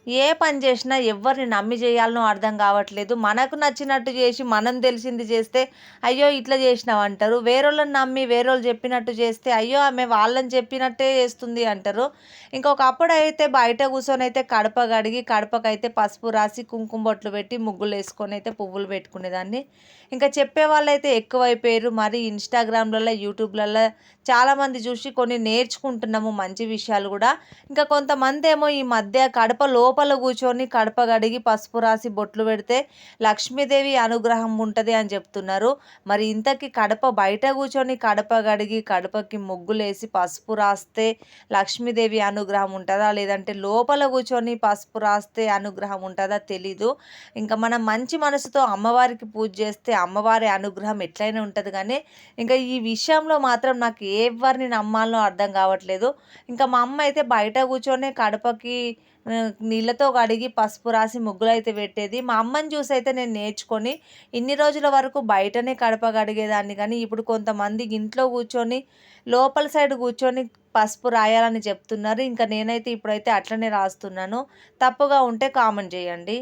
ఏ పని చేసినా ఎవ్వరిని నమ్మి చేయాలనో అర్థం కావట్లేదు. మనకు నచ్చినట్టు చేసి, మనం తెలిసింది చేస్తే, అయ్యో! ఇట్లా చేసినావంటారు. వేరోళ్ళని నమ్మి వేరోళ్ళు చెప్పినట్టు చేస్తే, అయ్యో! ఆమె వాళ్ళని చెప్పినట్టే చేస్తుంది అంటారు. ఇంకొకప్పుడైతే బయట కూర్చొనైతే కడప కడిగి, కడపకైతే పసుపు రాసి, కుంకుమ బొట్లు పెట్టి, ముగ్గులేసుకొనైతే పువ్వులు పెట్టుకునేదాన్ని. ఇంకా చెప్పేవాళ్ళైతే ఎక్కువైపోయారు. మరి ఇన్‌స్టాగ్రామ్‌లలో, యూట్యూబ్‌లలో చాలామంది చూసి కొన్ని నేర్చుకుంటున్నాము మంచి విషయాలు గూడా. ఇంకా కొంతమందేమో ఈ మధ్య కడప లోపల కూర్చొని కడప కడిగి పసుపు రాసి బొట్లు పెడితే లక్ష్మీదేవి అనుగ్రహం ఉంటది అని చెప్తున్నారు. మరి ఇంతకీ కడప బయట కూర్చొని కడప కడిగి కడపకి ముగ్గులేసి పసుపు రాస్తే లక్ష్మీదేవి అనుగ్రహం ఉంటదా? లేదంటే లోపల కూర్చొని పసుపు రాస్తే అనుగ్రహం ఉంటదా తెలీదు. ఇంకా మనం మంచి మనసుతో అమ్మవారికి పూజ చేస్తే అమ్మవారి అనుగ్రహం ఎట్లైనా ఉంటది గానీ, ఇంకా ఈ విషయంలో మాత్రం నాకు ఎవరిని నమ్మాలో అర్థం కావట్లేదు. ఇంకా మా అమ్మ అయితే బయట కూర్చొనే కడపకి నీళ్ళతో కడిగి పసుపు రాసి ముగ్గులైతే పెట్టేది. మా అమ్మని చూసైతే నేను నేర్చుకొని ఇన్ని రోజుల వరకు బయటనే కడప కడిగేదాన్ని కానీ, ఇప్పుడు కొంతమంది ఇంట్లో కూర్చొని లోపల సైడ్ కూర్చొని పసుపు రాయాలని చెప్తున్నారు. ఇంకా నేనైతే ఇప్పుడైతే అట్లనే రాస్తున్నాను. తప్పుగా ఉంటే కామెంట్ చేయండి.